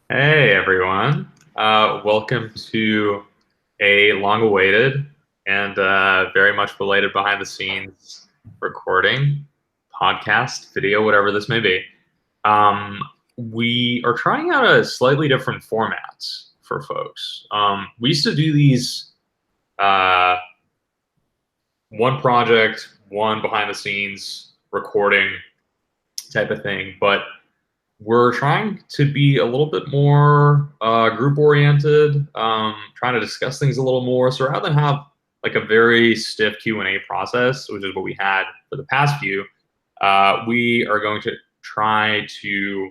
Hey everyone, welcome to a long-awaited and very much belated behind-the-scenes recording, podcast, video, whatever this may be. Um, we are trying out a slightly different format for folks. We used to do these uh, one project, one behind-the-scenes recording type of thing, but we're trying to be a little bit more group oriented, trying to discuss things a little more. So rather than have like a very stiff Q&A process, which is what we had for the past few, we are going to try to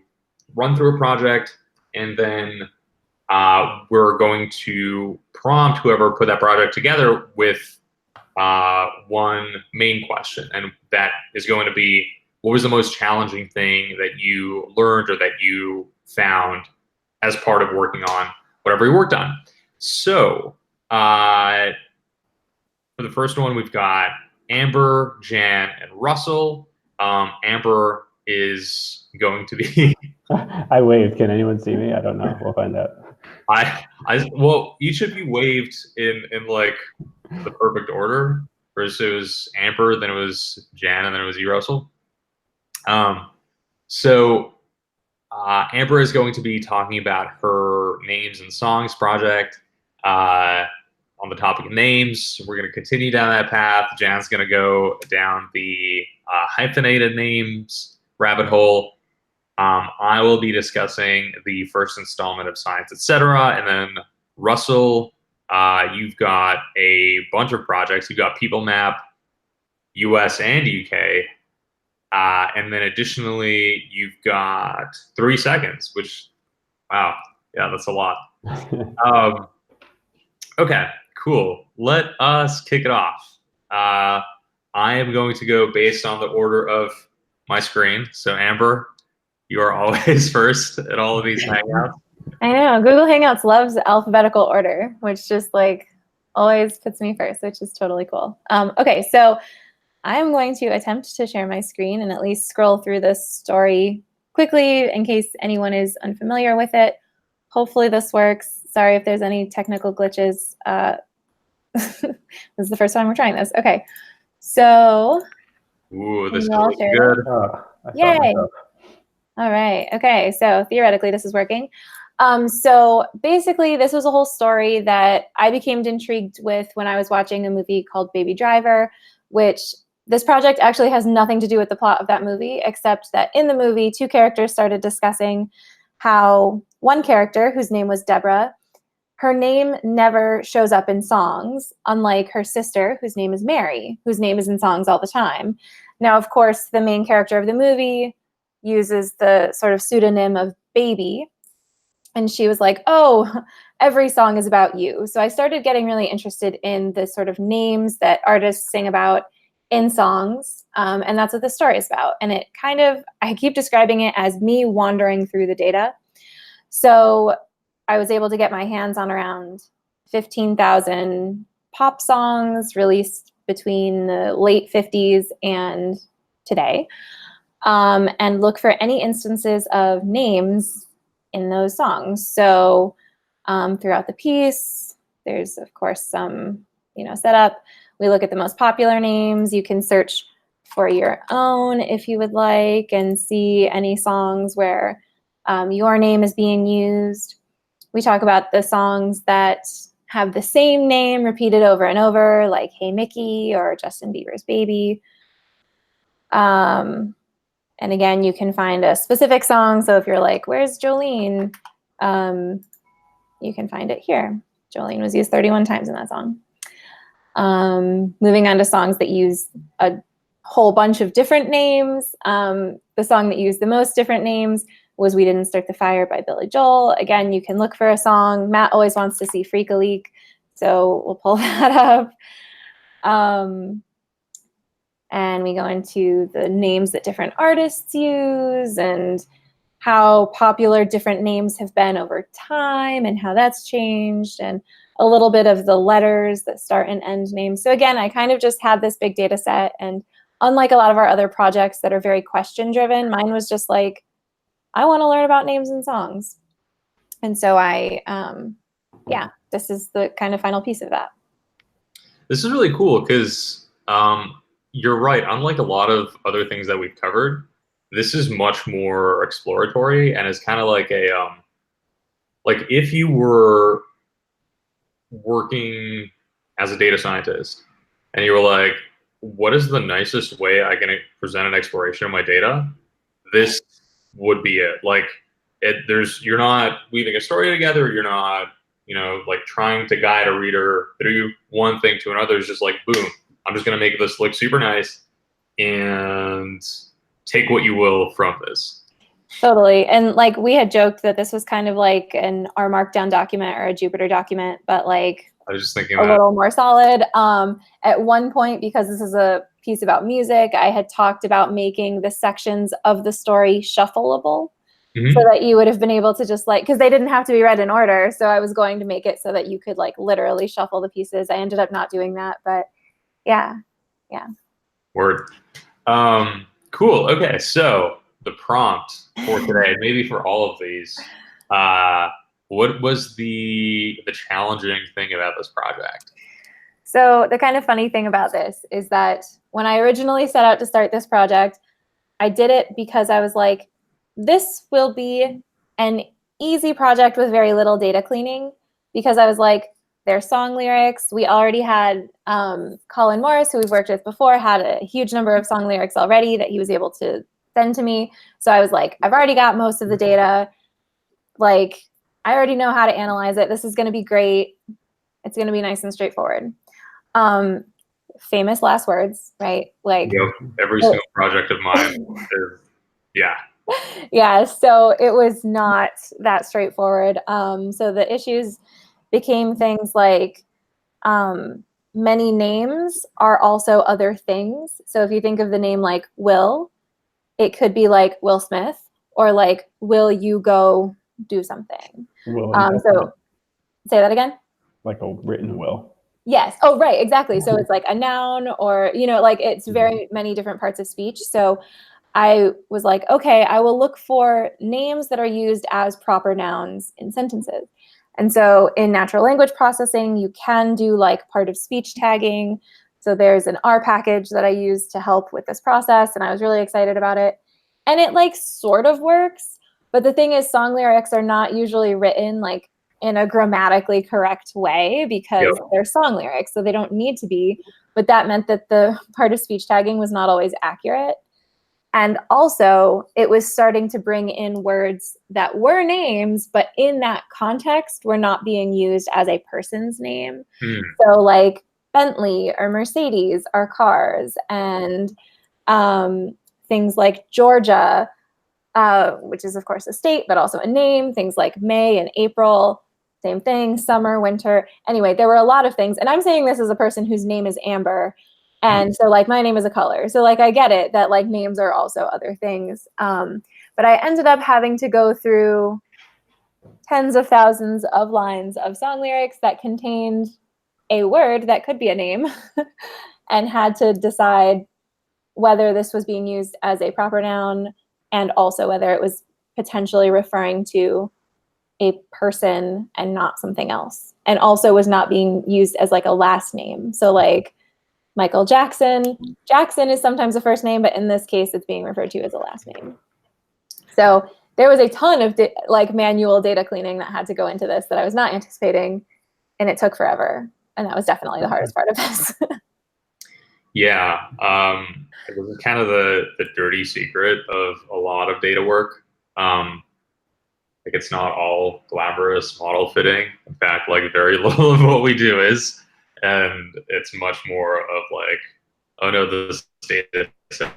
run through a project, and then we're going to prompt whoever put that project together with one main question, and that is going to be, what was the most challenging thing that you learned or that you found as part of working on whatever you worked on? So for the first one, we've got Amber, Jan, and Russell. Amber is going to be I waved. Can anyone see me? I don't know. We'll find out. well, each of you waved in like the perfect order. First it was Amber, then it was Jan, and then it was you, Russell. Um, so Amber is going to be talking about her names and songs project on the topic of names. We're going to continue down that path. Jan's going to go down the hyphenated names rabbit hole. I will be discussing the first installment of Science, etc. And then Russell, you've got a bunch of projects. You've got People Map, US and UK. And then additionally, you've got 3 seconds, which, wow, yeah, that's a lot. Okay, cool. Let us kick it off. I am going to go based on the order of my screen. So Amber, you are always first at all of these hangouts. I know. Google Hangouts loves alphabetical order, which just like always puts me first, which is totally cool. Okay, so I'm going to attempt to share my screen and at least scroll through this story quickly in case anyone is unfamiliar with it. Hopefully this works. Sorry if there's any technical glitches. This is the first time we're trying this. Okay, so. Ooh, this is looking good. Yay. All right. Okay. So theoretically, this is working. So basically, this was a whole story that I became intrigued with when I was watching a movie called Baby Driver, which this project actually has nothing to do with the plot of that movie, except that in the movie, 2 characters started discussing how one character, whose name was Deborah, her name never shows up in songs, unlike her sister, whose name is Mary, whose name is in songs all the time. Now, of course, the main character of the movie uses the sort of pseudonym of Baby. And she was like, oh, every song is about you. So I started getting really interested in the sort of names that artists sing about in songs. And that's what the story is about. And it kind of, I keep describing it as me wandering through the data. So I was able to get my hands on around 15,000 pop songs released between the late 50s and today. And look for any instances of names in those songs. So throughout the piece, there's of course some, setup. We look at the most popular names. You can search for your own if you would like and see any songs where your name is being used. We talk about the songs that have the same name repeated over and over, like Hey Mickey or Justin Bieber's Baby. And again, you can find a specific song. So if you're like, where's Jolene? You can find it here. Jolene was used 31 times in that song. Moving on to songs that use a whole bunch of different names. The song that used the most different names was We Didn't Start the Fire by Billy Joel. Again, you can look for a song. Matt always wants to see Freak a Leak, so we'll pull that up. And we go into the names that different artists use and how popular different names have been over time and how that's changed, and a little bit of the letters that start and end names. So again, I kind of just had this big data set, and unlike a lot of our other projects that are very question driven, mine was just like, I want to learn about names and songs. And so yeah, this is the kind of final piece of that. This is really cool because you're right. Unlike a lot of other things that we've covered, this is much more exploratory and is kind of like a like if you were working as a data scientist and you were like, what is the nicest way I can present an exploration of my data? This would be it. Like you're not weaving a story together. You're not, like trying to guide a reader through one thing to another. It's just like, boom, I'm just going to make this look super nice and take what you will from this. Totally. And like we had joked that this was kind of like an R Markdown document or a Jupyter document, but like I was just thinking a little more solid. At one point, because this is a piece about music, I had talked about making the sections of the story shuffleable. Mm-hmm. So that you would have been able to just like, because they didn't have to be read in order. So I was going to make it so that you could like literally shuffle the pieces. I ended up not doing that, but yeah. Word. Cool. Okay. So the prompt for today, maybe for all of these, what was the challenging thing about this project? So the kind of funny thing about this is that when I originally set out to start this project, I did it because I was like, this will be an easy project with very little data cleaning, because I was like, they're song lyrics. We already had Colin Morris, who we've worked with before, had a huge number of song lyrics already that he was able to send to me. So I was like, I've already got most of the data. Like, I already know how to analyze it. This is going to be great. It's going to be nice and straightforward. Famous last words, right? Like, yep. Every single project of mine is, yeah. Yeah, so it was not that straightforward. So the issues became things like many names are also other things. So if you think of the name like Will, it could be like Will Smith, or like, will you go do something? So say that again. Like a written will. Yes. Oh, right. Exactly. So it's like a noun, or, like it's very many different parts of speech. So I was like, okay, I will look for names that are used as proper nouns in sentences. And so in natural language processing, you can do like part of speech tagging. So there's an R package that I use to help with this process, and I was really excited about it. And it like sort of works, but the thing is, song lyrics are not usually written like in a grammatically correct way because they're song lyrics, so they don't need to be. But that meant that the part of speech tagging was not always accurate. And also, it was starting to bring in words that were names, but in that context were not being used as a person's name. So like Bentley or Mercedes are cars, and things like Georgia, which is of course a state, but also a name. Things like May and April, same thing, summer, winter. Anyway, there were a lot of things. And I'm saying this as a person whose name is Amber. And so like my name is a color. So like I get it that like names are also other things. But I ended up having to go through tens of thousands of lines of song lyrics that contained a word that could be a name and had to decide whether this was being used as a proper noun and also whether it was potentially referring to a person and not something else, and also was not being used as like a last name. So like Michael Jackson is sometimes a first name, but in this case, it's being referred to as a last name. So there was a ton of like manual data cleaning that had to go into this that I was not anticipating, and it took forever. And that was definitely the hardest part of this. Yeah, it was kind of the dirty secret of a lot of data work. Like it's not all glamorous model fitting. In fact, like very little of what we do is, and it's much more of like, oh no, this data set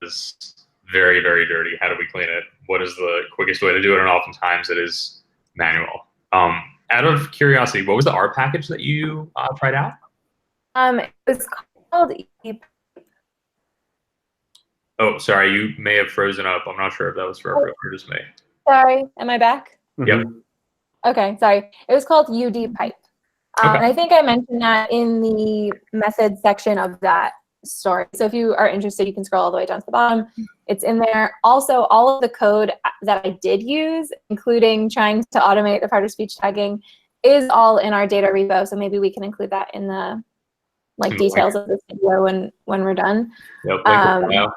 is very, very dirty. How do we clean it? What is the quickest way to do it? And oftentimes it is manual. Out of curiosity, what was the R package that you tried out? It was called Oh, sorry, you may have frozen up. I'm not sure if that was for everyone or just me. Sorry, am I back? Yep. Okay, sorry. It was called UD Pipe. And I think I mentioned that in the methods section of that story. So if you are interested, you can scroll all the way down to the bottom. It's in there. Also, all of the code that I did use, including trying to automate the part of speech tagging, is all in our data repo. So maybe we can include that in the details of this video when we're done. Yep, link in bio.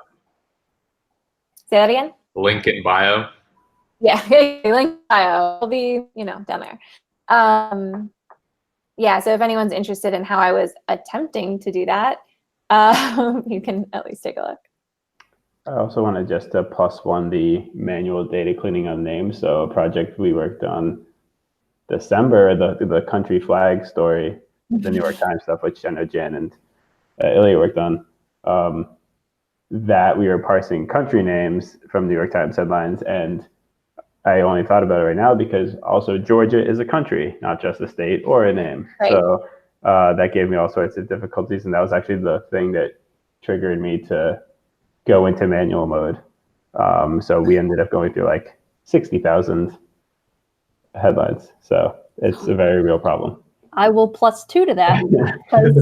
Say that again? Link in bio. Yeah, link in bio. It'll be, down there. Yeah, so if anyone's interested in how I was attempting to do that, you can at least take a look. I also want to just +1 the manual data cleaning of names. So a project we worked on December, the country flag story, the New York Times stuff, which I know Jen and Ilya worked on, that we were parsing country names from New York Times headlines. And I only thought about it right now because also Georgia is a country, not just a state or a name. Right. So that gave me all sorts of difficulties. And that was actually the thing that triggered me to go into manual mode. So we ended up going through like 60,000 headlines. So it's a very real problem. I will +2 to that because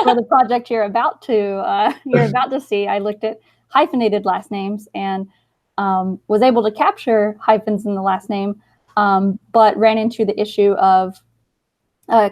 for the project you're about to see, I looked at hyphenated last names and was able to capture hyphens in the last name, but ran into the issue of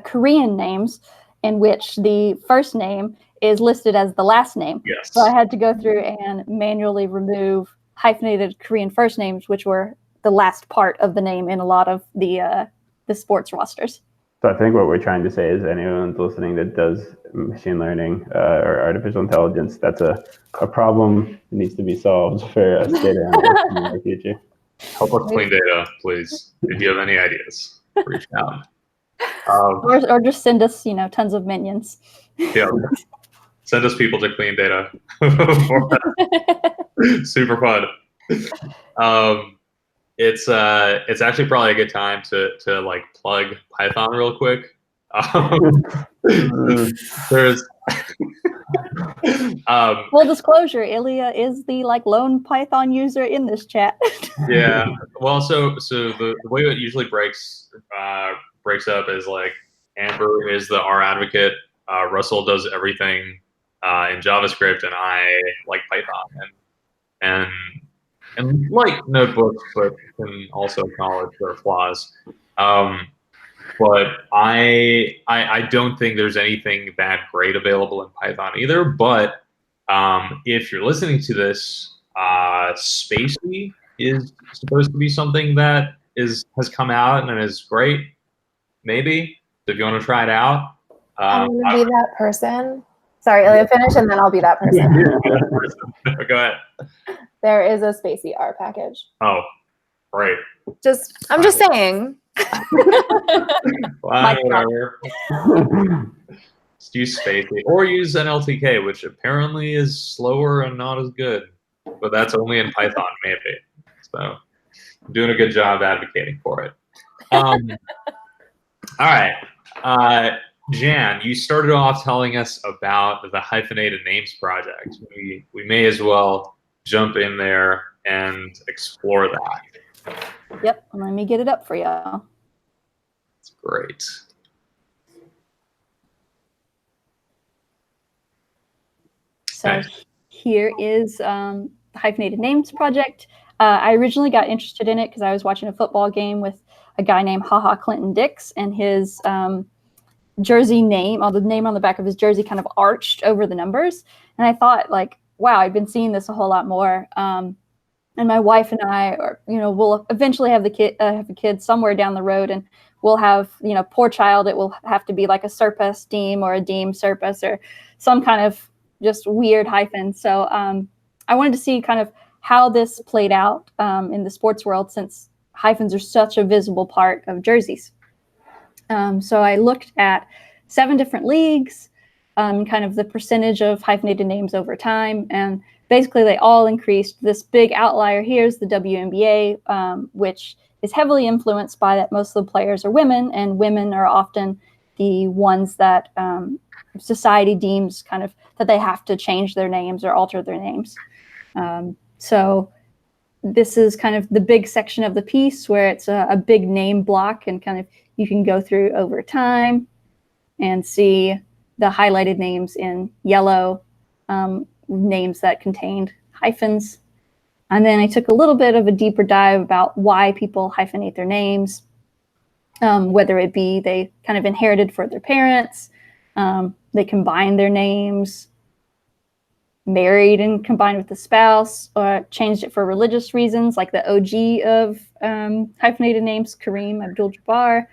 Korean names in which the first name is listed as the last name. Yes. So I had to go through and manually remove hyphenated Korean first names, which were the last part of the name in a lot of the sports rosters. So I think what we're trying to say is anyone listening that does machine learning or artificial intelligence, that's a problem that needs to be solved for us data analysts in the future. Help us clean data, please. If you have any ideas, reach out. Or just send us, tons of minions. Yeah, send us people to clean data. Super fun. It's actually probably a good time to plug Python real quick. There's full disclosure, Ilya is the lone Python user in this chat. Yeah, well, so the way it usually breaks up is Amber is the R advocate, Russell does everything in JavaScript, and I like Python and like notebooks, but can also acknowledge their flaws. But I don't think there's anything that great available in Python either. But if you're listening to this, Spacey is supposed to be something that has come out and is great. Maybe. So if you want to try it out. I'm going to be that person. Sorry, Ilya, finish and then I'll be that person. Go ahead. There is a Spacey R package. Oh, right. I'm just saying. Whatever. Just use Spacey or use NLTK, which apparently is slower and not as good, but that's only in Python, maybe. So I'm doing a good job advocating for it. All right. Jan, you started off telling us about the Hyphenated Names project. We may as well jump in there and explore that. Yep, let me get it up for you. That's great. So here is the Hyphenated Names project. I originally got interested in it because I was watching a football game with a guy named HaHa Clinton Dix, and his jersey name, the name on the back of his jersey kind of arched over the numbers. And I thought, wow, I've been seeing this a whole lot more. And my wife and I we'll eventually have a kid somewhere down the road, and we'll have, poor child, it will have to be like a surpus deem or a deem surpus or some kind of just weird hyphen. So I wanted to see kind of how this played out in the sports world, since hyphens are such a visible part of jerseys. So I looked at 7 different leagues, kind of the percentage of hyphenated names over time, and basically they all increased. This big outlier here is the WNBA, which is heavily influenced by that most of the players are women, and women are often the ones that society deems kind of that they have to change their names or alter their names. So this is kind of the big section of the piece where it's a big name block, and kind of you can go through over time and see the highlighted names in yellow, names that contained hyphens. And then I took a little bit of a deeper dive about why people hyphenate their names, whether it be they kind of inherited for their parents, they combined their names, married and combined with the spouse, or changed it for religious reasons, like the OG of hyphenated names, Kareem Abdul-Jabbar.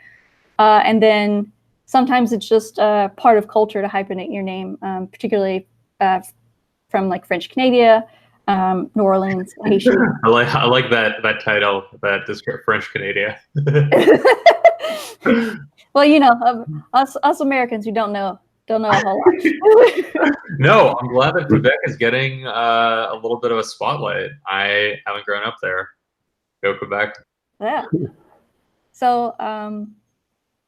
And then sometimes it's just part of culture to hyphenate your name, particularly from like French Canada, New Orleans, Haitian. I like that title, that French Canada. Well, you know, us Americans who don't know a whole lot. No, I'm glad that Quebec is getting a little bit of a spotlight. I haven't grown up there. Go Quebec. Yeah. So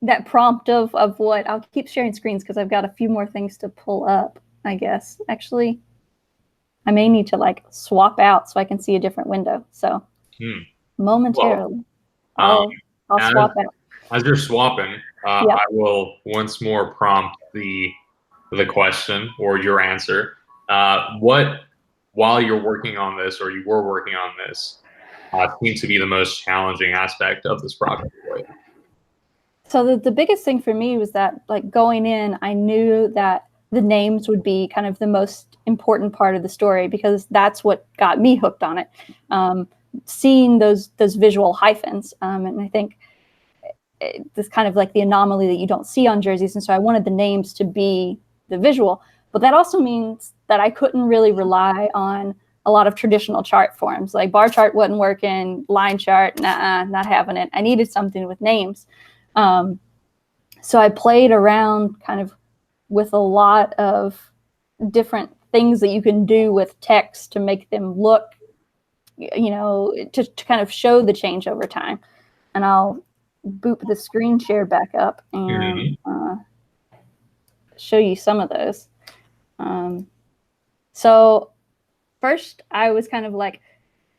that prompt of what, I'll keep sharing screens because I've got a few more things to pull up, I guess. Actually, I may need to like swap out so I can see a different window. So momentarily, I'll swap out. As you're swapping, I will once more prompt the question or your answer. What, while you're working on this, or you were working on this, seems to be the most challenging aspect of this project for you? So the biggest thing for me was that, like, going in, I knew that the names would be kind of the most important part of the story because that's what got me hooked on it. Seeing those visual hyphens, and I think this kind of like the anomaly that you don't see on jerseys, and so I wanted the names to be the visual. But that also means that I couldn't really rely on a lot of traditional chart forms. Like bar chart wasn't working, line chart, not having it. I needed something with names. So I played around kind of with a lot of different things that you can do with text to make them look, you know, to kind of show the change over time. And I'll boot the screen share back up and show you some of those. So first, I was kind of like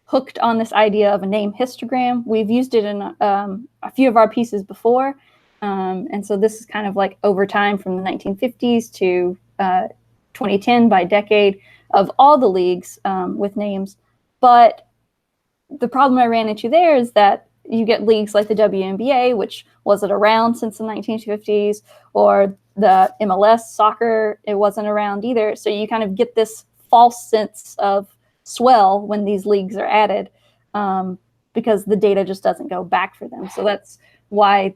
hooked on this idea of a name histogram. We've used it in a few of our pieces before. And so this is kind of like over time from the 1950s to 2010 by decade of all the leagues with names. But the problem I ran into there is that you get leagues like the WNBA, which wasn't around since the 1950s, or the MLS soccer, it wasn't around either. So you kind of get this false sense of swell when these leagues are added because the data just doesn't go back for them. So that's why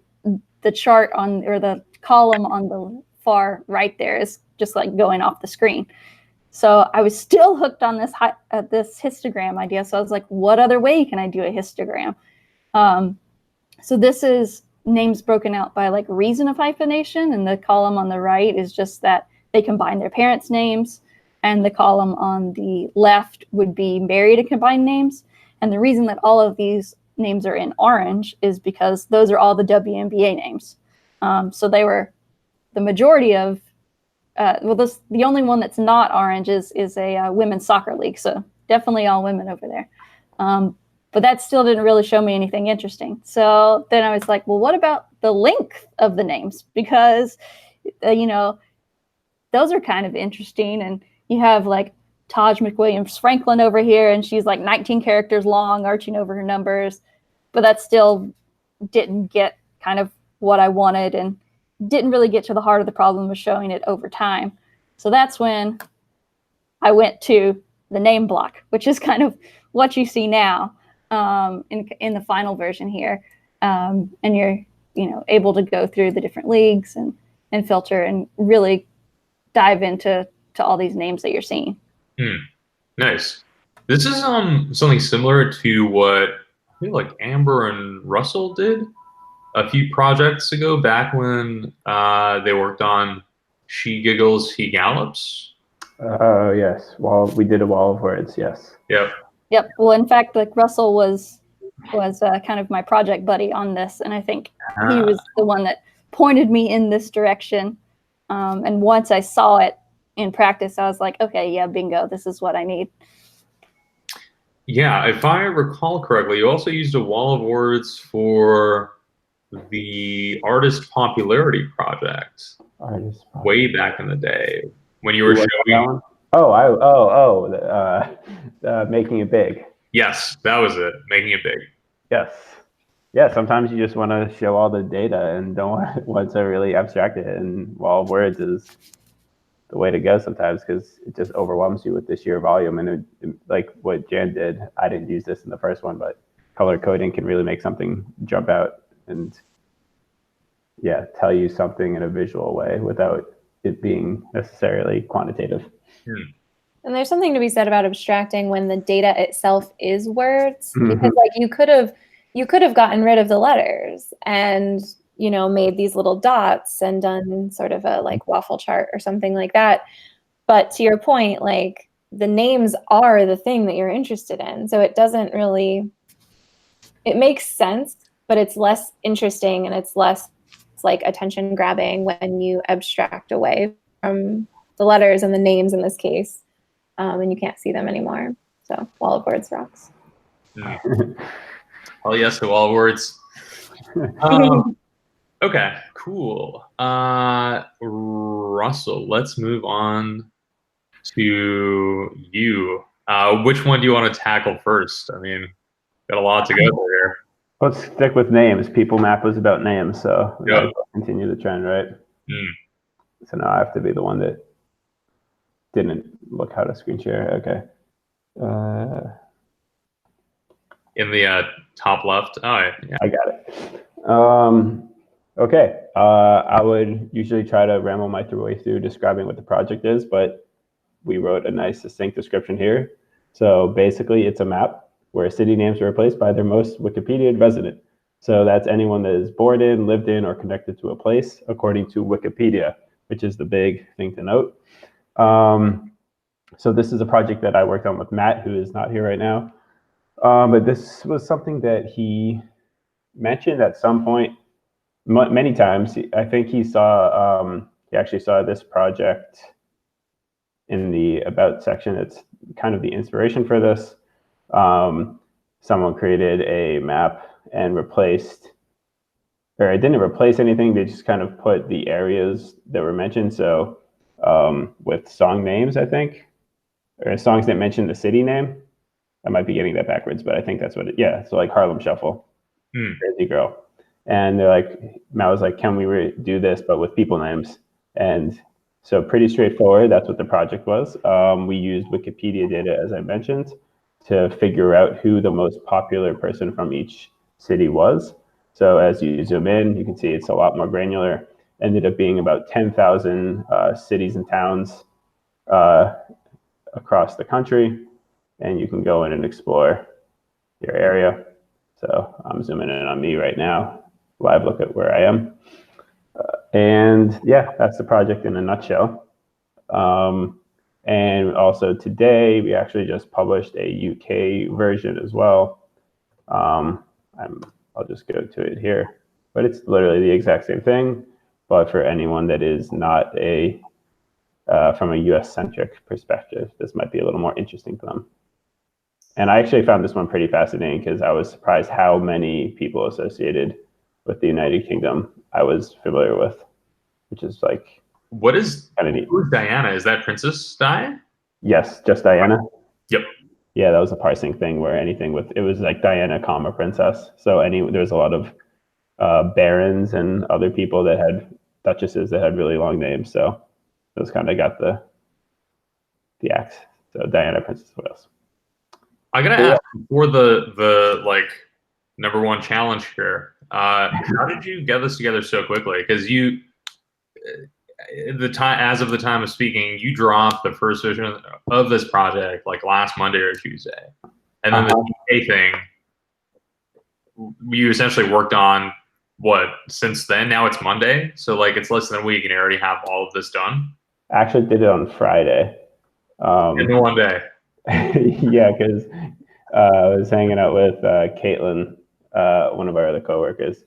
the chart on, or the column on the far right there is just like going off the screen. So I was still hooked on this this histogram idea. So I was like, what other way can I do a histogram? So this is names broken out by like reason of hyphenation, and the column on the right is just that they combine their parents' names, and the column on the left would be married and combined names. And the reason that all of these names are in orange is because those are all the WNBA names. So they were the majority of, the only one that's not orange is a women's soccer league. So definitely all women over there. But that still didn't really show me anything interesting. So then I was like, well, what about the length of the names? Because, you know, those are kind of interesting. And you have like Taj McWilliams Franklin over here, and she's like 19 characters long, arching over her numbers. But that still didn't get kind of what I wanted, and didn't really get to the heart of the problem of showing it over time. So that's when I went to the name block, which is kind of what you see now in the final version here. And you're, you know, able to go through the different leagues and filter and really dive into all these names that you're seeing. Nice. This is something similar to what I think like Amber and Russell did a few projects ago, back when they worked on She Giggles, He Gallops. Yes. Well, we did a wall of words. Yes. Yep. Well, in fact, like Russell was kind of my project buddy on this, and I think he was the one that pointed me in this direction. And once I saw it in practice, I was like, okay, yeah, bingo, this is what I need. Yeah, if I recall correctly, you also used a wall of words for the Artist Popularity Project way back in the day when you were showing. Making it big. Yes, that was it. Making it big. Yes. Yeah, sometimes you just want to show all the data and don't want to really abstract it. And while words is the way to go sometimes because it just overwhelms you with the sheer volume. And like what Jan did, I didn't use this in the first one, but color coding can really make something jump out and yeah, tell you something in a visual way without it being necessarily quantitative. And there's something to be said about abstracting when the data itself is words, Mhm. because like you could have gotten rid of the letters and made these little dots and done sort of a like waffle chart or something like that. But to your point, like the names are the thing that you're interested in, so it doesn't really. It makes sense, but it's less interesting and it's less like attention grabbing when you abstract away from the letters and the names in this case. And you can't see them anymore. So Wall of Words rocks. Oh yes, to Wall of Words. Okay, cool. Russell, let's move on to you. Which one do you want to tackle first? I mean, got a lot to go through here. Let's stick with names. People Map was about names, so we Yep. gotta continue the trend, right? So now I have to be the one that didn't look how to screen share. Okay. In the top left. Oh, yeah. I got it. Okay. I would usually try to ramble my way through describing what the project is, but we wrote a nice succinct description here. So basically, it's a map where city names are replaced by their most Wikipedia resident. So that's anyone that is born in, lived in, or connected to a place, according to Wikipedia, which is the big thing to note. So this is a project that I worked on with Matt, who is not here right now. But this was something that he mentioned at some point, many times. I think he actually saw this project in the About section. It's kind of the inspiration for this. Someone created a map and replaced, or it didn't replace anything. They just kind of put the areas that were mentioned. So with song names, I think, or songs that mention the city name. I might be getting that backwards, but I think that's what it, yeah. So like Harlem Shuffle, Crazy Girl. And they're like, Matt was like, can we do this, but with people names? And so pretty straightforward. That's what the project was. We used Wikipedia data, as I mentioned, to figure out who the most popular person from each city was. So as you zoom in, you can see it's a lot more granular. Ended up being about 10,000 cities and towns across the country. And you can go in and explore your area. So I'm zooming in on me right now, live look at where I am. And yeah, that's the project in a nutshell. And also today, we actually just published a UK version as well. I'll just go to it here, but it's literally the exact same thing, but for anyone that is not from a US-centric perspective, this might be a little more interesting to them. And I actually found this one pretty fascinating because I was surprised how many people associated with the United Kingdom I was familiar with, which is like what is kind of neat. Who's Diana? Is that Princess Di? Yes, just Diana. Yep. Yeah, that was a parsing thing where anything with it was like Diana, comma princess. So there was a lot of barons and other people that had duchesses that had really long names. So those kind of got the axe. So Diana, Princess, what else? I gotta ask for the like #1 challenge here. How did you get this together so quickly? Because you, as of the time of speaking, you dropped the first version of this project like last Monday or Tuesday, and then the DA thing you essentially worked on what since then. Now it's Monday, so like it's less than a week, and you already have all of this done. I actually did it on Friday. In one day. Yeah, because I was hanging out with Caitlin, one of our other coworkers,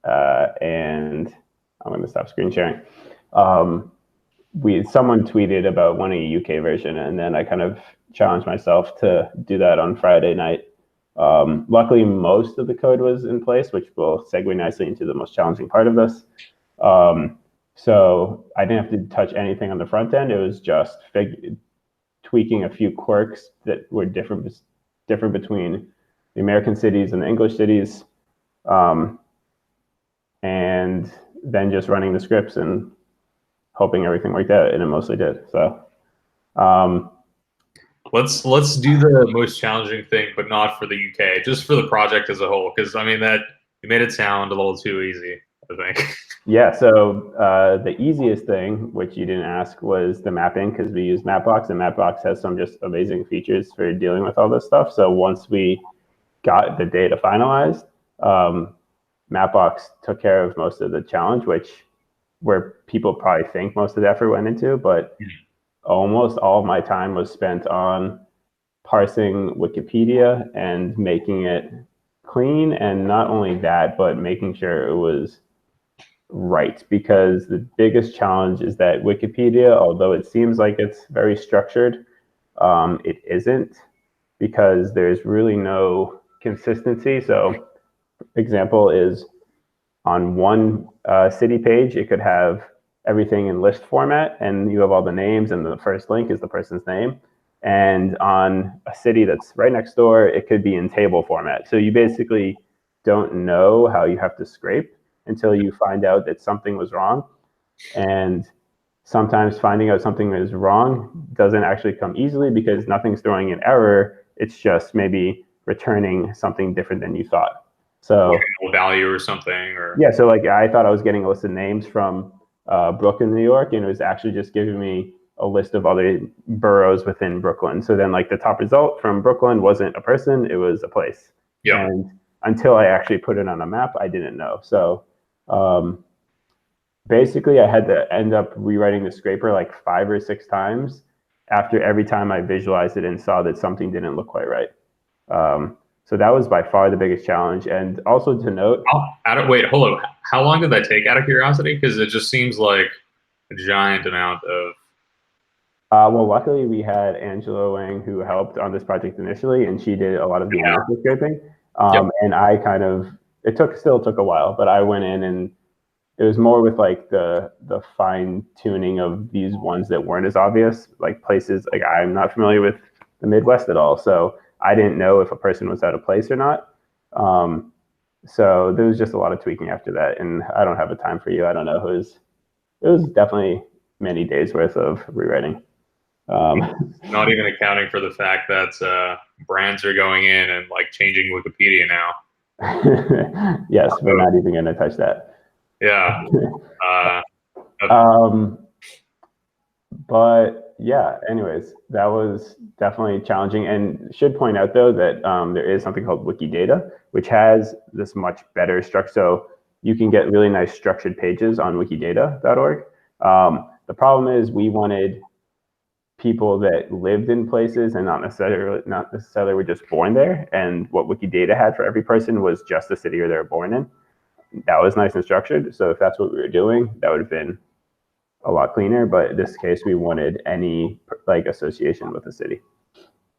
and I'm going to stop screen sharing. Someone tweeted about wanting a UK version, and then I kind of challenged myself to do that on Friday night. Luckily, most of the code was in place, which will segue nicely into the most challenging part of this. So I didn't have to touch anything on the front end. It was just tweaking a few quirks that were different different between the American cities and the English cities, and then just running the scripts and hoping everything worked out, and it mostly did. So let's do the most challenging thing, but not for the UK, just for the project as a whole, because I mean that you made it sound a little too easy, I think. Yeah, so the easiest thing, which you didn't ask, was the mapping, because we use Mapbox, and Mapbox has some just amazing features for dealing with all this stuff. So once we got the data finalized, Mapbox took care of most of the challenge, where people probably think most of the effort went into, but almost all of my time was spent on parsing Wikipedia and making it clean, and not only that, but making sure it was right, because the biggest challenge is that Wikipedia, although it seems like it's very structured, it isn't, because there's really no consistency. So example is on one city page, it could have everything in list format, and you have all the names, and the first link is the person's name. And on a city that's right next door, it could be in table format. So you basically don't know how you have to scrape until you find out that something was wrong. And sometimes finding out something is wrong doesn't actually come easily, because nothing's throwing an error. It's just maybe returning something different than you thought. So like value or something, or yeah, so like I thought I was getting a list of names from Brooklyn, New York, and it was actually just giving me a list of other boroughs within Brooklyn. So then like the top result from Brooklyn wasn't a person, it was a place. Yeah. And until I actually put it on a map, I didn't know. So basically I had to end up rewriting the scraper like 5 or 6 times after every time I visualized it and saw that something didn't look quite right. So that was by far the biggest challenge. And also to note, wait, hold on. How long did that take, out of curiosity? Because it just seems like a giant amount of. Well, luckily we had Angela Wang, who helped on this project initially, and she did a lot of the initial scraping. And I kind of, still took a while, but I went in, and it was more with like the fine tuning of these ones that weren't as obvious, like places like I'm not familiar with the Midwest at all, so I didn't know if a person was out of place or not. So there was just a lot of tweaking after that, and I don't have a time for you. I don't know. It was definitely many days worth of rewriting. Not even accounting for the fact that brands are going in and like changing Wikipedia now. Yes, we're not even going to touch that. Yeah. But yeah, anyways, that was definitely challenging. And should point out though that there is something called Wikidata, which has this much better structure. So you can get really nice structured pages on wikidata.org. The problem is we wanted people that lived in places and not necessarily were just born there. And what Wikidata had for every person was just the city they were born in. That was nice and structured. So if that's what we were doing, that would have been a lot cleaner. But in this case, we wanted any like association with the city.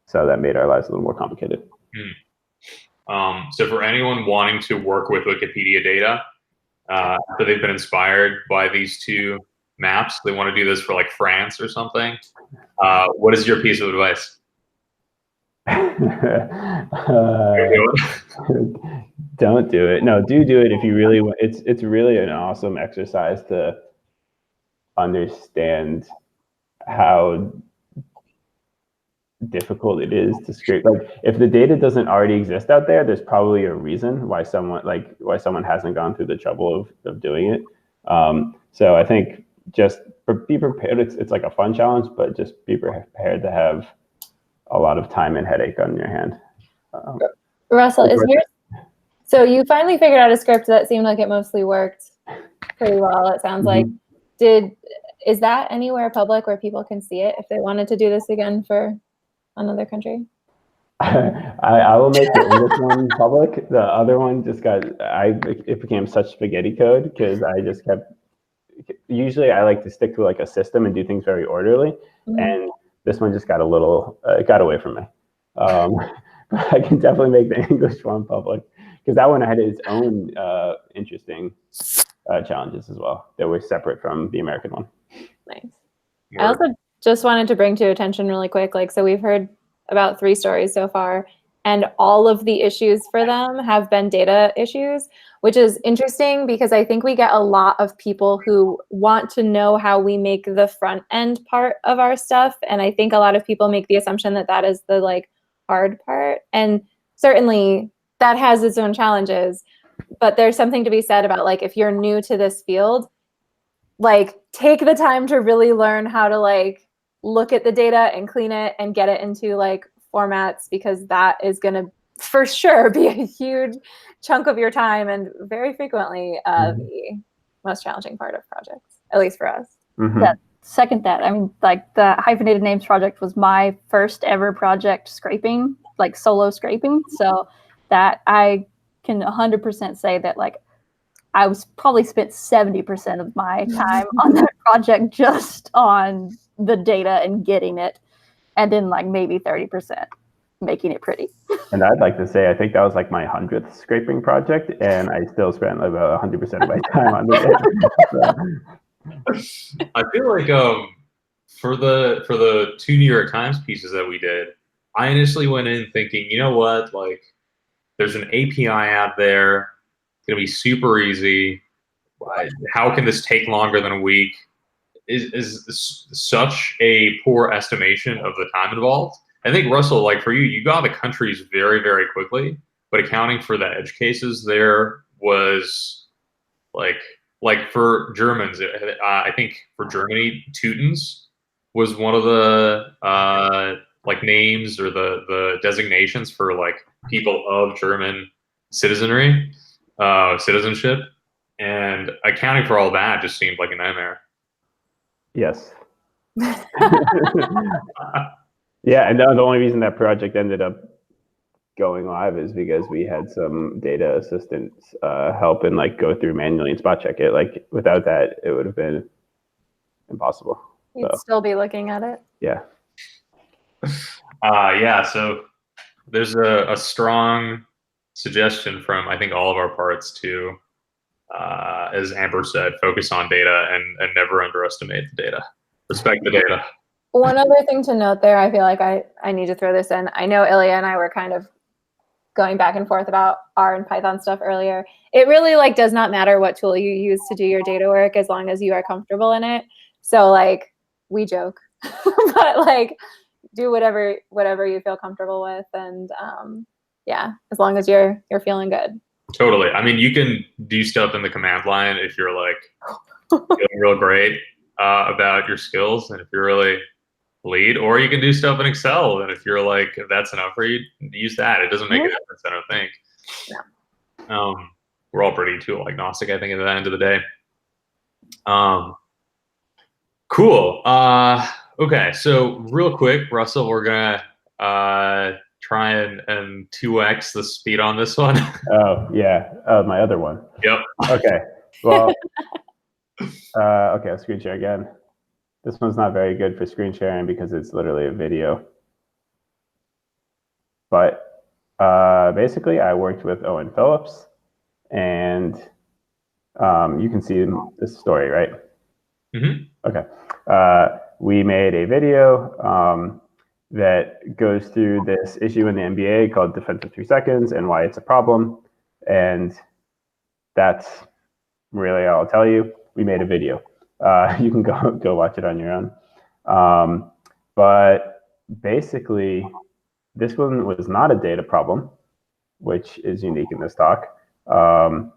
So that made our lives a little more complicated. So for anyone wanting to work with Wikipedia data, after they've been inspired by these two maps, they want to do this for like France or something. What is your piece of advice? Don't do it. No, do it if you really want. It's really an awesome exercise to understand how difficult it is to scrape. Like if the data doesn't already exist out there, there's probably a reason why someone hasn't gone through the trouble of doing it. So I think just be prepared. It's like a fun challenge, but just be prepared to have a lot of time and headache on your hand. Russell, so you finally figured out a script that seemed like it mostly worked pretty well, it sounds like. Is that anywhere public where people can see it if they wanted to do this again for another country? I will make the English one public. The other one just it became such spaghetti code because I just kept, usually I like to stick to like a system and do things very orderly. And this one just got it got away from me. I can definitely make the English one public because that one had its own interesting challenges as well that were separate from the American one. Nice. I also just wanted to bring to attention really quick, so we've heard about 3 stories so far, and all of the issues for them have been data issues, which is interesting because I think we get a lot of people who want to know how we make the front end part of our stuff. And I think a lot of people make the assumption that that is the like hard part. And certainly that has its own challenges, but there's something to be said about like, if you're new to this field, like take the time to really learn how to like look at the data and clean it and get it into like formats, because that is going to for sure be a huge chunk of your time and very frequently the most challenging part of projects, at least for us. Yeah, second that. I mean, like the Hyphenated Names project was my first ever project scraping, like solo scraping. So that I can 100% say that like I was probably spent 70% of my time on that project just on the data and getting it, and then like maybe 30% making it pretty. And I'd like to say, I think that was like my 100th scraping project, and I still spent about 100% of my time on the data. So. I feel like for the 2 New York Times pieces that we did, I initially went in thinking, you know what, like there's an API out there, it's gonna be super easy. How can this take longer than a week? Is such a poor estimation of the time involved. I think Russell, like for you, you got the countries very, very quickly, but accounting for the edge cases there was like for Germans, I think for Germany, Teutons was one of the like names or the designations for like people of German citizenship, and accounting for all that just seemed like a nightmare. Yes. Yeah, and the only reason that project ended up going live is because we had some data assistants help and like go through manually and spot check it. Like without that, it would have been impossible. You'd still be looking at it. Yeah. Yeah. So there's a strong suggestion from I think all of our parts to, as Amber said, focus on data and never underestimate the data. Respect the data. One other thing to note there, I feel like I need to throw this in. I know Ilya and I were kind of going back and forth about R and Python stuff earlier. It really like does not matter what tool you use to do your data work as long as you are comfortable in it. So like we joke, but like do whatever you feel comfortable with, and yeah, as long as you're feeling good. Totally. I mean, you can do stuff in the command line if you're like feeling real great about your skills, and if you're really lead, or you can do stuff in Excel, and if you're like, if that's enough for you, use that. It doesn't make a difference, I don't think. Yeah. We're all pretty tool agnostic, I think, at the end of the day. Cool. Okay, so real quick, Russell, we're gonna try and 2x the speed on this one. Oh yeah, my other one. Yep. Okay. Well. Okay, I'll screen share again. This one's not very good for screen sharing because it's literally a video. But basically, I worked with Owen Phillips, and you can see this story, right? Mm-hmm. Okay. We made a video that goes through this issue in the NBA called defensive 3 seconds and why it's a problem. And that's really all I'll tell you. We made a video. You can go watch it on your own. But basically, this one was not a data problem, which is unique in this talk. The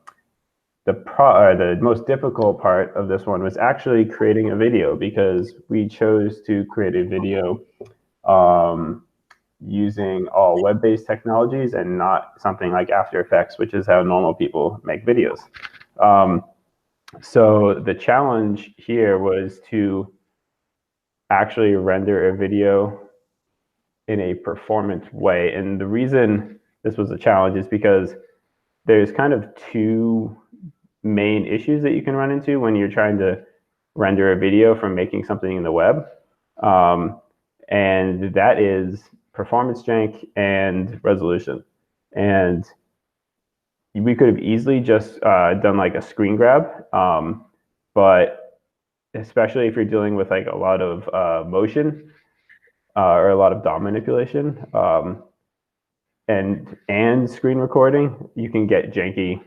most difficult part of this one was actually creating a video, because we chose to create a video using all web-based technologies and not something like After Effects, which is how normal people make videos. So the challenge here was to actually render a video in a performant way. And the reason this was a challenge is because there's kind of 2 main issues that you can run into when you're trying to render a video from making something in the web. And that is performance jank and resolution. And we could have easily just done like a screen grab, but especially if you're dealing with like a lot of motion or a lot of DOM manipulation, and screen recording, you can get janky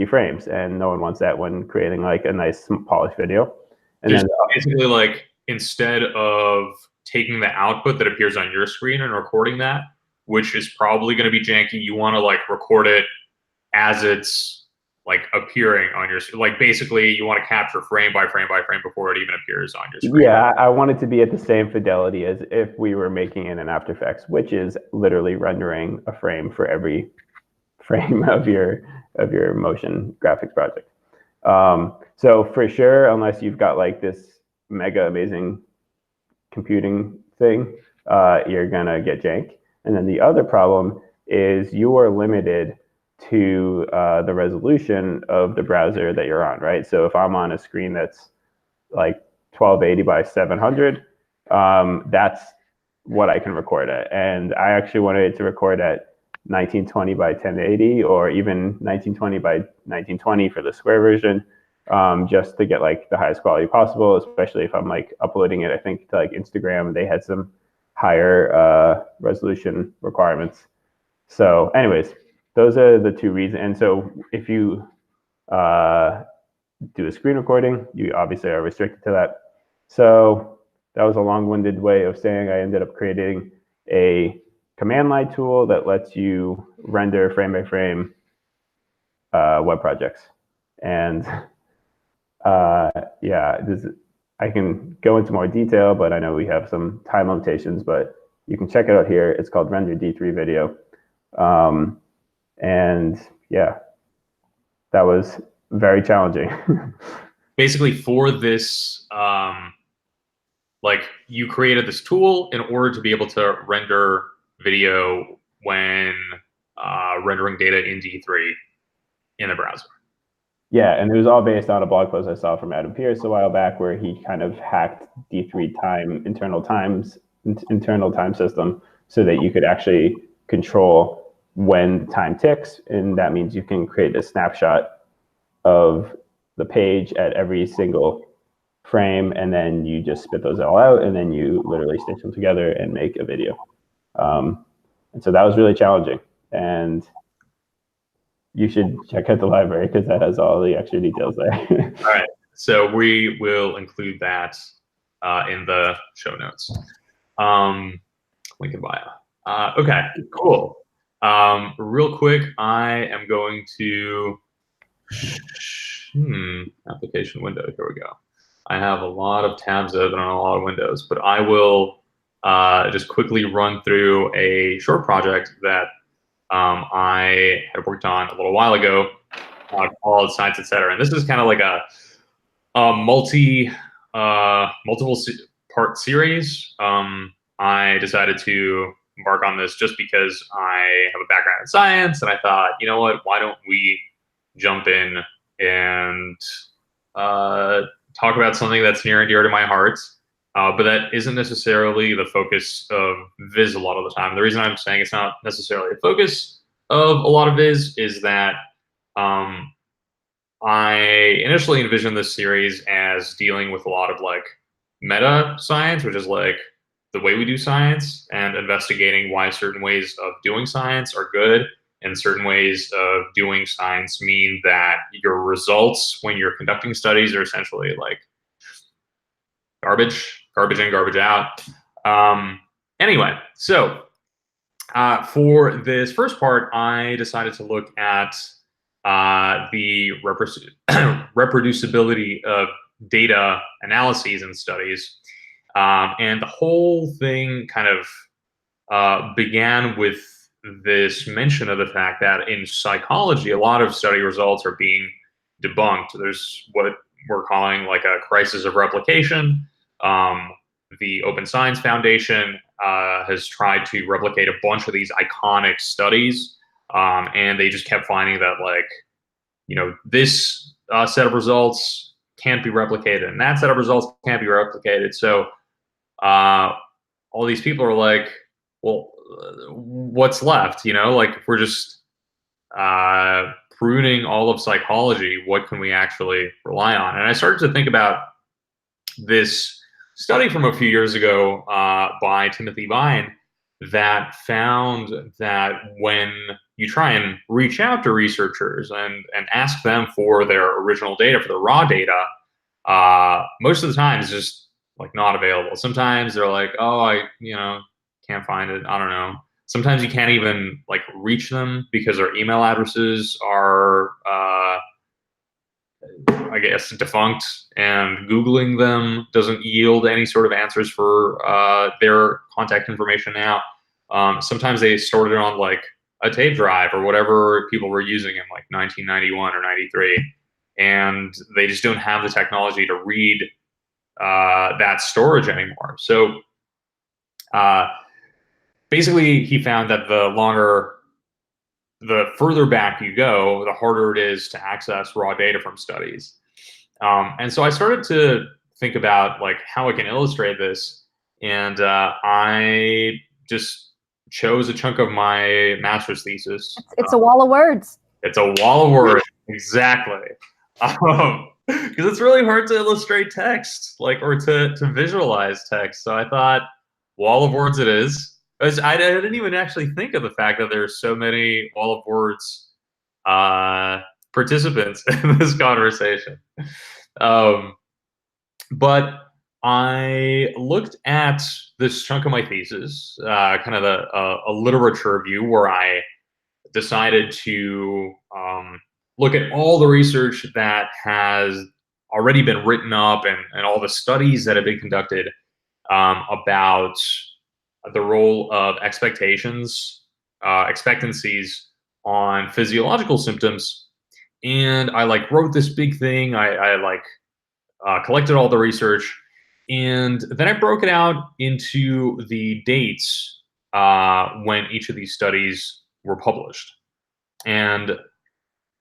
frames, and no one wants that when creating like a nice polished video. And just then basically like instead of taking the output that appears on your screen and recording that, which is probably going to be janky, you want to like record it as it's like appearing on your, like basically you want to capture frame by frame by frame before it even appears on your screen. Yeah, I want it to be at the same fidelity as if we were making it in After Effects, which is literally rendering a frame for every frame of your motion graphics project. So for sure, unless you've got like this mega amazing computing thing, you're gonna get jank. And then the other problem is you are limited to the resolution of the browser that you're on, right? So if I'm on a screen that's like 1280 by 700, that's what I can record at. And I actually wanted to record at 1920 by 1080 or even 1920 by 1920 for the square version, just to get like the highest quality possible, especially if I'm like uploading it, I think, to like Instagram. They had some higher resolution requirements. So anyways, those are the two reasons. And so if you do a screen recording, you obviously are restricted to that. So that was a long-winded way of saying I ended up creating a command line tool that lets you render frame by frame web projects. And yeah, I can go into more detail, but I know we have some time limitations, but you can check it out here. It's called Render D3 Video. And yeah, that was very challenging. Basically for this, like you created this tool in order to be able to render video when rendering data in D3 in the browser. Yeah, and it was all based on a blog post I saw from Adam Pierce a while back, where he kind of hacked D3 internal time system so that you could actually control when time ticks, and that means you can create a snapshot of the page at every single frame, and then you just spit those all out, and then you literally stitch them together and make a video. And so that was really challenging, and you should check out the library because that has all the extra details there. All right, so we will include that in the show notes. Link in bio. Okay, cool. Real quick, I am going to application window. Here we go. I have a lot of tabs open on a lot of windows, but I will just quickly run through a short project that I had worked on a little while ago called Science, Etc. And this is kind of like a multiple part series. I decided to embark on this just because I have a background in science, and I thought, you know what, why don't we jump in and talk about something that's near and dear to my heart, but that isn't necessarily the focus of Viz a lot of the time. The reason I'm saying it's not necessarily a focus of a lot of Viz is that I initially envisioned this series as dealing with a lot of like meta science, which is like the way we do science, and investigating why certain ways of doing science are good and certain ways of doing science mean that your results when you're conducting studies are essentially like garbage in, garbage out. Anyway, so for this first part, I decided to look at the reproducibility of data analyses and studies. And the whole thing kind of began with this mention of the fact that in psychology, a lot of study results are being debunked. There's what we're calling like a crisis of replication. The Open Science Foundation has tried to replicate a bunch of these iconic studies, and they just kept finding that, like, you know, this set of results can't be replicated, and that set of results can't be replicated. So all these people are like, well, what's left? You know, like if we're just pruning all of psychology, what can we actually rely on? And I started to think about this study from a few years ago by Timothy Vine that found that when you try and reach out to researchers and ask them for their original data, for the raw data, most of the time it's just like not available. Sometimes they're like, oh, I can't find it. I don't know. Sometimes you can't even like reach them because their email addresses are I guess defunct, and Googling them doesn't yield any sort of answers for their contact information now. Sometimes they stored it on like a tape drive or whatever people were using in like 1991 or 93, and they just don't have the technology to read that storage anymore. So basically, he found that the further back you go, the harder it is to access raw data from studies. And so I started to think about like how I can illustrate this, and I just chose a chunk of my master's thesis. It's a wall of words. It's a wall of words, exactly. Because it's really hard to illustrate text, like, or to visualize text. So I thought, wall of words it is. I didn't even actually think of the fact that there's so many wall of words participants in this conversation. But I looked at this chunk of my thesis, kind of a literature review, where I decided to look at all the research that has already been written up, and all the studies that have been conducted about the role of expectations, expectancies on physiological symptoms. And I like wrote this big thing. I collected all the research, and then I broke it out into the dates when each of these studies were published. And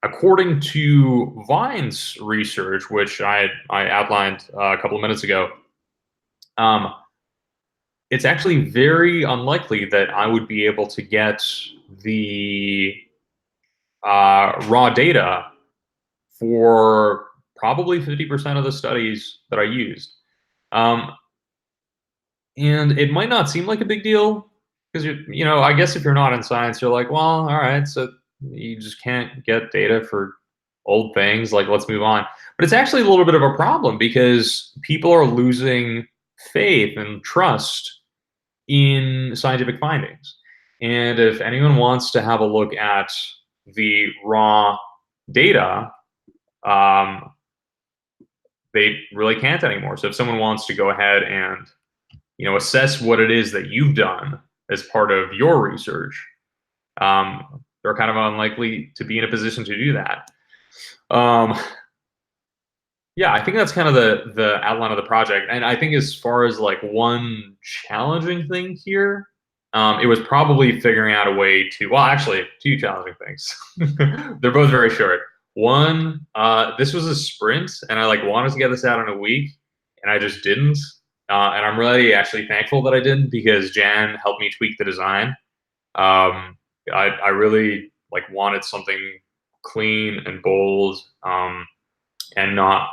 according to Vine's research, which I outlined a couple of minutes ago, it's actually very unlikely that I would be able to get the raw data for probably 50% of the studies that I used. And it might not seem like a big deal because, I guess if you're not in science, you're like, well, all right, so you just can't get data for old things. Like, let's move on. But it's actually a little bit of a problem because people are losing faith and trust in scientific findings. And if anyone wants to have a look at the raw data, they really can't anymore. So if someone wants to go ahead and assess what it is that you've done as part of your research, they're kind of unlikely to be in a position to do that. Yeah, I think that's kind of the outline of the project. And I think as far as like one challenging thing here, it was probably figuring out a way to, well, actually, two challenging things. They're both very short. One, this was a sprint, and I like wanted to get this out in a week, and I just didn't. And I'm really actually thankful that I didn't, because Jan helped me tweak the design. I really like wanted something clean and bold, and not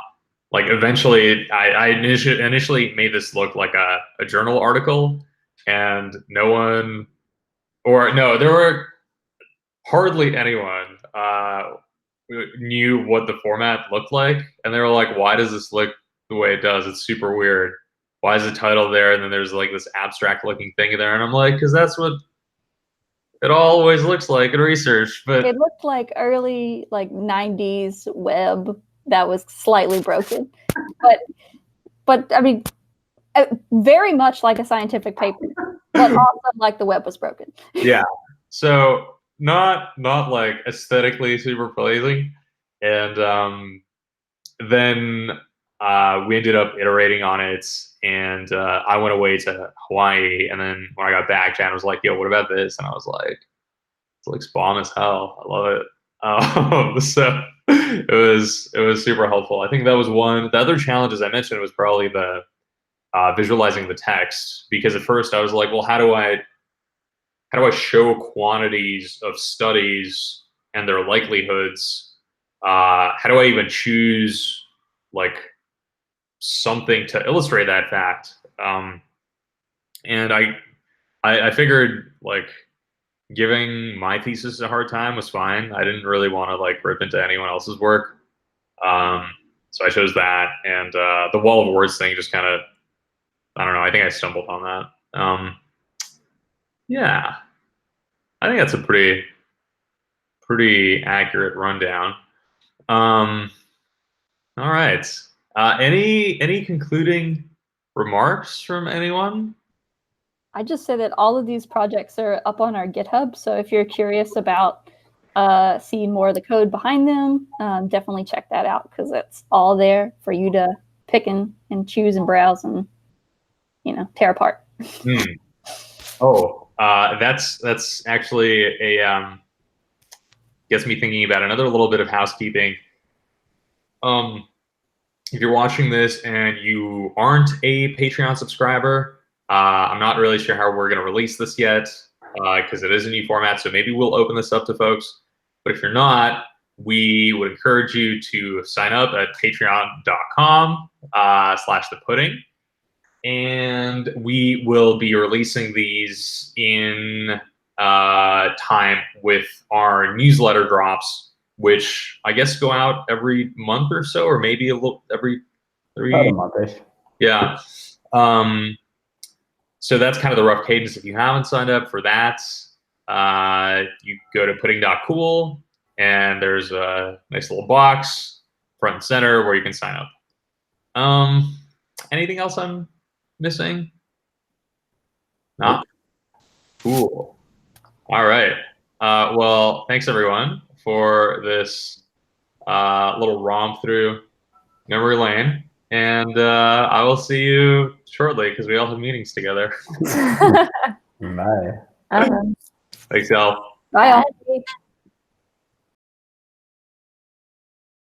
like, eventually I initially made this look like a journal article, and there were hardly anyone knew what the format looked like, and they were like, why does this look the way it does? It's super weird. Why is the title there and then there's like this abstract looking thing there? And I'm like, because that's what it always looks like in research. But it looked like early like 90s web that was slightly broken, but I mean, very much like a scientific paper, but also like the web was broken. Yeah, so not like aesthetically super pleasing. And then we ended up iterating on it, and I went away to Hawaii, and then when I got back, Jan was like, yo, what about this? And I was like, it looks bomb as hell. I love it. So it was super helpful. I think that was one. The other challenges I mentioned was probably the visualizing the text, because at first I was like, well, how do I show quantities of studies and their likelihoods? How do I even choose like something to illustrate that fact? And I figured like giving my thesis a hard time was fine. I didn't really want to like rip into anyone else's work. So I chose that, and the wall of words thing just kind of, I don't know. I think I stumbled on that. Yeah, I think that's a pretty accurate rundown. All right. Any concluding remarks from anyone? I just say that all of these projects are up on our GitHub. So if you're curious about seeing more of the code behind them, definitely check that out because it's all there for you to pick and choose and browse and tear apart. Oh, that's actually a gets me thinking about another little bit of housekeeping. If you're watching this and you aren't a Patreon subscriber, I'm not really sure how we're going to release this yet because it is a new format, so maybe we'll open this up to folks. But if you're not, we would encourage you to sign up at patreon.com/thepudding. And we will be releasing these in time with our newsletter drops, which I guess go out every month or so, or maybe a little every About a month-ish. Yeah. So that's kind of the rough cadence. If you haven't signed up for that, you go to pudding.cool, and there's a nice little box front and center where you can sign up. Anything else I'm missing? Not cool. All right. Well, thanks everyone for this little romp through memory lane, and I will see you shortly because we all have meetings together. Bye. Thanks, y'all. Bye. Bye.